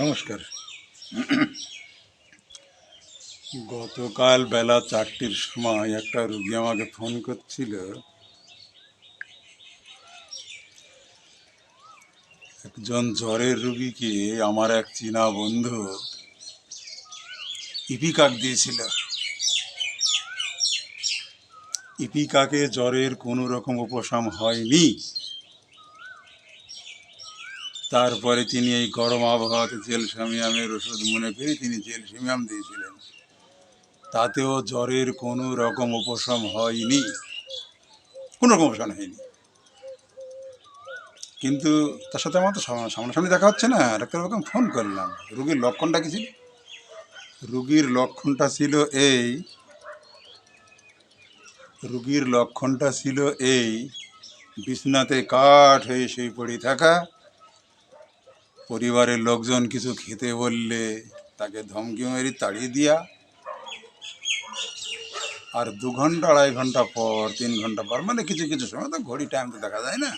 নমস্কার। গতকাল বেলা 4টের সময় একটা রুগী আমাকে ফোন করছিল। একজন জ্বরের রুগীকে আমার এক চীনা বন্ধু ইপিকাক দিয়েছিল। ইপিকাকে জ্বরের কোনো রকম উপশম হয়নি। তারপরে তিনি এই গরম আবহাওয়াতে জেলসামিয়ামের ওষুধ মনে করে তিনি জেলসামিয়াম দিয়েছিলেন। তাতেও জ্বরের কোনো রকম উপশম হয়নি, কোনো রকম উপশম হয়নি। কিন্তু তার সাথে আমার তো সামনাসামনি দেখা হচ্ছে না। ডাক্তারবাবুকে আমি ফোন করলাম। রুগীর লক্ষণটা কী ছিল? রুগীর লক্ষণটা ছিল এই রুগীর লক্ষণটা ছিল এই বিছনাতে কাঠ হয়ে শুয়ে পড়ে থাকা, পরিবারের লোকজন কিছু খেতে বললে তাকে ধমকি মেরে তাড়িয়ে দেওয়া, আর 2 ঘন্টা 2.5 ঘন্টা পর 3 ঘন্টা পর, মানে কিছু কিছু সময় তো ঘড়ি টাইম তো দেখা যায় না,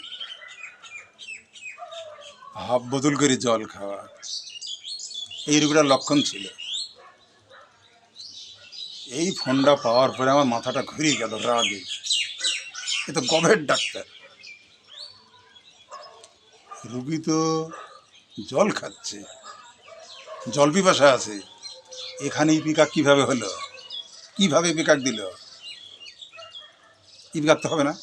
হাফ বোতল করে জল খাওয়া। এই রুগীটার লক্ষণ ছিল। এই ফোনটা পাওয়ার পরে আমার মাথাটা ঘুরিয়ে গেল রাগে। এ তো গভের ডাক্তার, রুগী তো জল খাচ্ছে, জল পিপাসা আছে, এখানে ইপিকাক কীভাবে হলো? কীভাবে ইপিকাক দিল? ইপিকাক তো হবে না।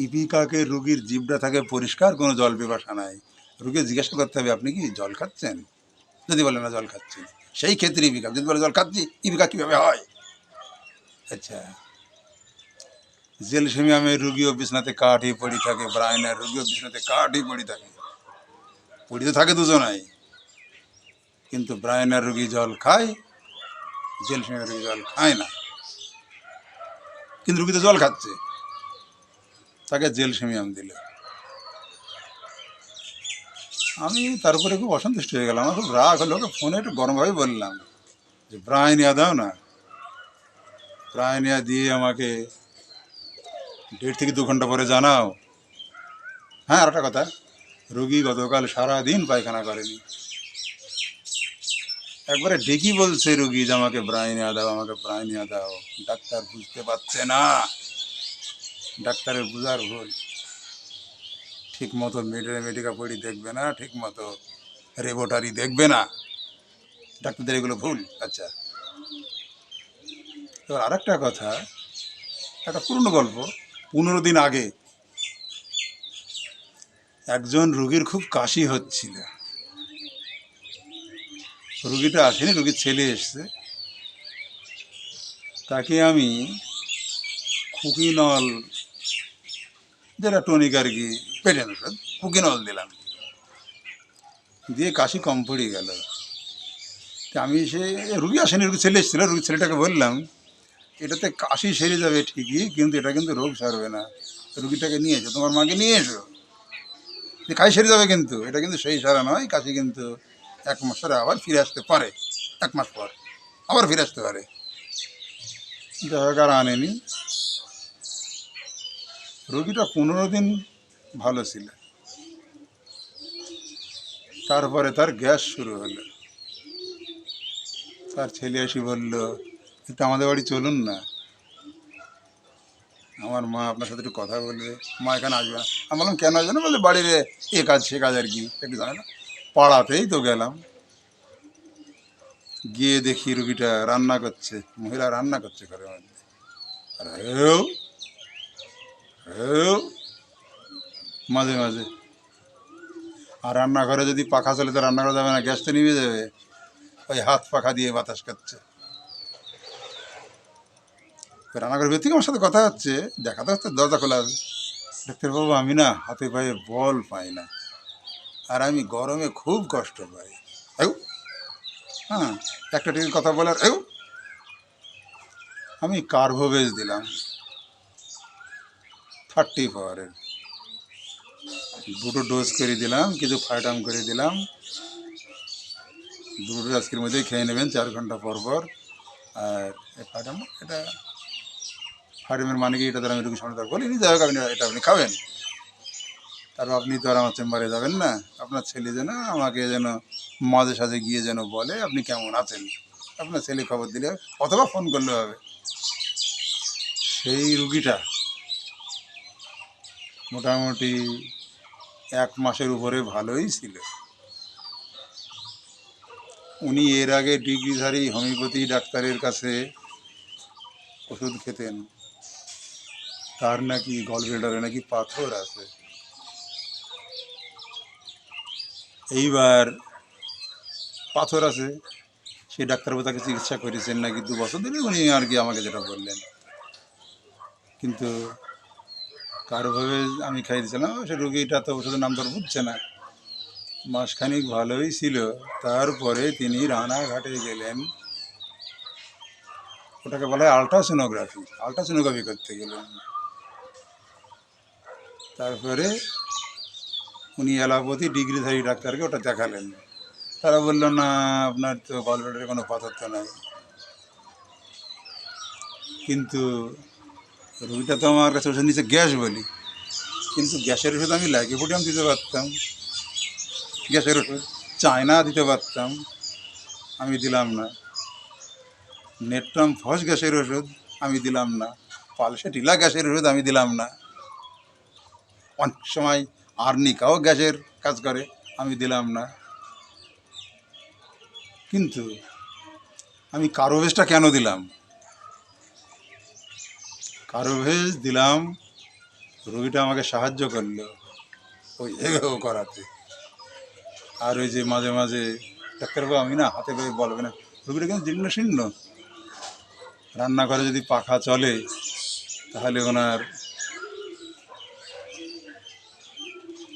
ইপিকাকের রুগীর জিভটা থাকে পরিষ্কার, কোনো জল পিপাসা নাই। রুগী জিজ্ঞাসা করতে হবে আপনি কি জল খাচ্ছেন? যদি বলে না জল খাচ্ছি, সেই ক্ষেত্রে ইপিকাক। যদি বলে জল খাচ্ছি, ইপিকাক কীভাবে হয়? আচ্ছা, জেলসেমিয়ামের রুগীও বিছনাতে কাঠ হয়ে পড়ে থাকে, ব্রাইনার রুগীও বিছনাতে কাঠ হয়ে পড়ে থাকে, পড়ে থাকে দুজনাই। কিন্তু ব্রাইনার রুগী জল খায়, জেলসেমিয়ামের রুগী জল খায় না। কিন্তু রুগী তো জল খাচ্ছে, তাকে জেলসেমিয়াম দিল। আমি তার উপরে খুব অসন্তুষ্ট হয়ে গেলাম। আমার খুব রাগ হলো। ওকে ফোনে একটু গরমভাবে বললাম যে ব্রাইনিয়া দাও না। ব্রাইনিয়া দিয়ে আমাকে 1.5 থেকে 2 ঘন্টা পরে জানাও। হ্যাঁ, আর একটা কথা, রুগী গতকাল সারাদিন পায়খানা করেনি। একবারে ডেকি বলছে রুগী যে আমাকে ব্রাইনিয়া দাও, আমাকে ব্রাইনিয়া দাও। ডাক্তার বুঝতে পারছে না, ডাক্তারের বুঝার ভুল। ঠিক মতো মেডিকা পড়ি দেখবে না, ঠিক মতো রেবোটারি দেখবে না, ডাক্তারদের এগুলো ভুল। আচ্ছা, এবার আর একটা কথা, একটা পুরনো গল্প। 15 দিন আগে একজন রুগীর খুব কাশি হচ্ছিল। রুগীটা আসেনি, রুগীর ছেলে এসছে। তাকে আমি কুকিনল, যেটা টনিক আর কি, পেটের ওষুধ, কুকিনল দিলাম, দিয়ে কাশি কম পড়ে গেল। আমি রুগী আসেনি, রুগীর ছেলে এসেছিল, রুগীর ছেলেটাকে বললাম এটাতে কাশি সেরে যাবে ঠিকই, কিন্তু এটা কিন্তু রোগ সারবে না। রুগীটাকে নিয়ে এসো, তোমার মাকে নিয়ে এসো, কাশি সেরে যাবে, কিন্তু এটা কিন্তু সেই সারা নয়। কাশি কিন্তু 1 মাস পরে আবার ফিরে আসতে পারে, 1 মাস পর আবার ফিরে আসতে পারে। যাই হোক, আর আনেনি। রুগীটা 15 দিন ভালো ছিল। তারপরে তার গ্যাস শুরু হলো। তার ছেলে এসে বলল একটু আমাদের বাড়ি চলুন না, আমার মা আপনার সাথে একটু কথা বলবে। মা এখানে আসবে না। আমি বললাম কেন আসবে না? বললে বাড়ির এ কাজ সে কাজ আর কি, একটু জানে না। পাড়াতেই তো গেলাম, গিয়ে দেখি রুগীটা রান্না করছে, মহিলা রান্না করছে ঘরের মধ্যে। আর হেউ হেউ মাঝে মাঝে। আর রান্নাঘরে যদি পাখা চলে তো রান্না করা যাবে না, গ্যাস তো নিভে যাবে। ওই হাত পাখা দিয়ে বাতাস করছে। রান্নাঘরের ভেতর থেকে আমার সাথে কথা হচ্ছে, দেখা তো হচ্ছে, দরজা খোলা আছে। ডাক্তারবাবু আমি না হাতে পায়ে বল পাই না, আর আমি গরমে খুব কষ্ট পাই। এও হ্যাঁ, একটা টিভির কথা বলার এও। আমি কার্ভোভেজ দিলাম 30 পাওয়ারের, 2টো ডোজ করে দিলাম, কিছু ফাইটাম করে দিলাম। 2টো আজকের মধ্যেই খেয়ে নেবেন 4 ঘন্টা পর পর। আর ফাইটাম, এটা ফাইটামের মানে কি, এটা দ্বারা আমি রুগীর সামনে তার বলিনি, যাই হোক আপনি এটা আপনি খাবেন। আর আপনি তো আর আমার চেম্বারে যাবেন না, আপনার ছেলে যেন আমাকে যেন মাঝে সাঝে গিয়ে যেন বলে আপনি কেমন আছেন, আপনার ছেলে খবর দিলে হবে, অথবা ফোন করলে হবে। সেই রুগীটা মোটামুটি 1 মাসের উপরে ভালোই ছিল। উনি এর আগে ডিগ্রিধারী হোমিওপ্যাথি ডাক্তারের কাছে ওষুধ খেতেন, তার নাকি গলব্লেডারে নাকি পাথর আছে। এইবার পাথর আছে, সেই ডাক্তারবাবু তাকে চিকিৎসা করেছেন নাকি 2 বছর ধরে, উনি আর কি আমাকে যেটা বললেন। কিন্তু কারোভাবে আমি খাই দিয়েছিলাম, সে রুগীটা তো ওষুধের নাম তো আর বুঝছে না। মাসখানিক ভালোই ছিল, তারপরে তিনি রানাঘাটে গেলেন, ওটাকে বলা হয় আলট্রাসোনোগ্রাফি, আলট্রাসোনোগ্রাফি করতে গেলেন। তারপরে উনি অ্যালোপ্যাথি ডিগ্রিধারী ডাক্তারকে ওটা দেখালেন। তারা বলল না, আপনার তো গলব্লেডারে কোনো পাথর তো নাই। কিন্তু রুগীটা তো আমার কাছে ওষুধ নিচে গ্যাস বলি, কিন্তু গ্যাসের ওষুধ আমি লাইকোপোডিয়াম দিতে পারতাম, গ্যাসের ওষুধ চায়না দিতে পারতাম, আমি দিলাম না। নেট্রাম ফস গ্যাসের ওষুধ আমি দিলাম না, পালসেটিলা গ্যাসের ওষুধ আমি দিলাম না, অনেক সময় আর্নিকাও গ্যাসের কাজ করে, আমি দিলাম না। কিন্তু আমি কার্বোভেজটা কেন দিলাম? কার্বোভেজ দিলাম, রোগীটা আমাকে সাহায্য করলো ওই এগো করাতে। আর ওই যে মাঝে মাঝে ডাক্তারবাবু আমি না হাতে পেয়ে বলবে না, রোগীটা কিন্তু জীর্ণ শীর্ণ, রান্নাঘরে যদি পাখা চলে তাহলে ওনার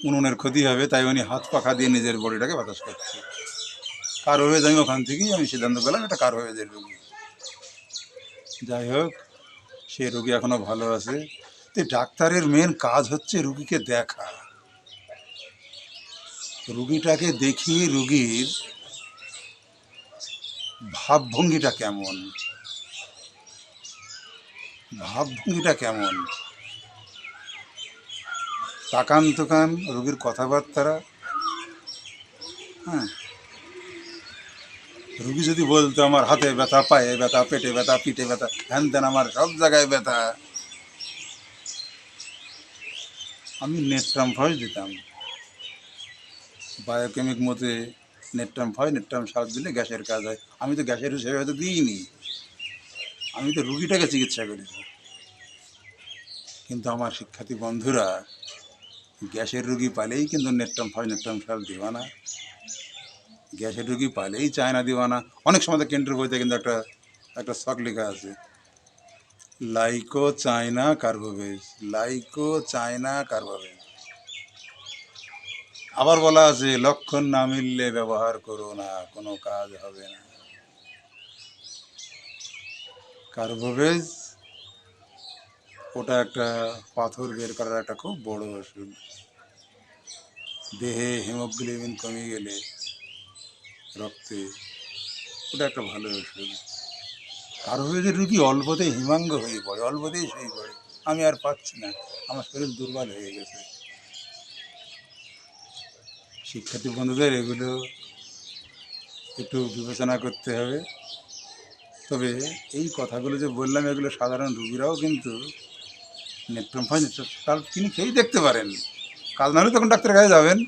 উনুনের ক্ষতি হবে, তাই উনি হাত পাখা দিয়ে নিজের বডিটাকে বাতাস করছে। কার্বোভেজ আমি ওখান থেকেই আমি সিদ্ধান্ত পেলাম এটা কার্বোভেজের রোগী। যাই হোক, সে রোগী এখনও ভালো আছে। তো ডাক্তারের মেন কাজ হচ্ছে রুগীকে দেখা, রুগীটাকে দেখিয়ে রুগীর ভাবভঙ্গিটা কেমন, ভাবভঙ্গিটা কেমন, তাকান তোকান রুগীর কথাবার্তা। হ্যাঁ, রুগী যদি বলতো আমার হাতে ব্যথা, পায়ে ব্যথা, পেটে ব্যথা, পিঠে ব্যথা, হ্যান ত্যান আমার সব জায়গায় ব্যথা, আমি নেট্রাম ফস দিতাম। বায়োকেমিক মতে নেট্রাম ফস, নেট্রাম সার দিলে গ্যাসের কাজ হয়। আমি তো গ্যাসের হিসেবে হয়তো দিইনি, আমি তো রুগীটাকে চিকিৎসা করেছি। কিন্তু আমার শিক্ষার্থী বন্ধুরা গ্যাসের রুগী পালেই কিন্তু নেট্রাম ফস, নেট্রাম সার দিবা না, গ্যাসের রুগী পালেই চায়না দিবা না। অনেক সময় তো কেন্দ্রের বইতে কিন্তু একটা একটা শখ লেখা আছে, লাইকো চায়না কার্বোভেজ, লাইকো চায়না কার্বোভেজ। আবার বলা আছে লক্ষণ না মিললে ব্যবহার করো না, কোনো কাজ হবে না। কার্বোভেজ ওটা একটা পাথর বের করার একটা খুব বড় ওষুধ। দেহে হিমোগ্লোবিন কমে গেলে রক্তে, ওটা একটা ভালো ওষুধ। কার্বোভেজের রুগী অল্পতেই হিমাঙ্গ হয়ে পড়ে, অল্পতেই শুয়ে পড়ে, আমি আর পাচ্ছি না, আমার শরীর দুর্বল হয়ে গেছে। শিক্ষার্থী বন্ধুদের এগুলো একটু বিবেচনা করতে হবে। তবে এই কথাগুলো যে বললাম, এগুলো সাধারণ রুগীরাও কিন্তু নেট্রাম ফস, নেট্রাম কিনে খেয়েই দেখতে পারেন। কাজ না হলে তখন ডাক্তারের কাছে যাবেন।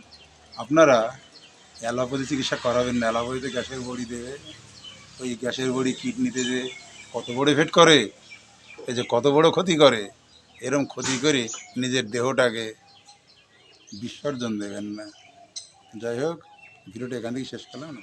আপনারা অ্যালোপ্যাথি চিকিৎসা করাবেন না, অ্যালোপ্যাথিতে গ্যাসের বড়ি দেবে, ওই গ্যাসের বড়ি কিডনিতে যে কত বড় এফেক্ট করে, এই যে কত বড় ক্ষতি করে, এরম ক্ষতি করে নিজের দেহটাকে বিসর্জন দেবেন না। যাই হোক, ভিডিওটা এখান থেকে শেষ করলাম।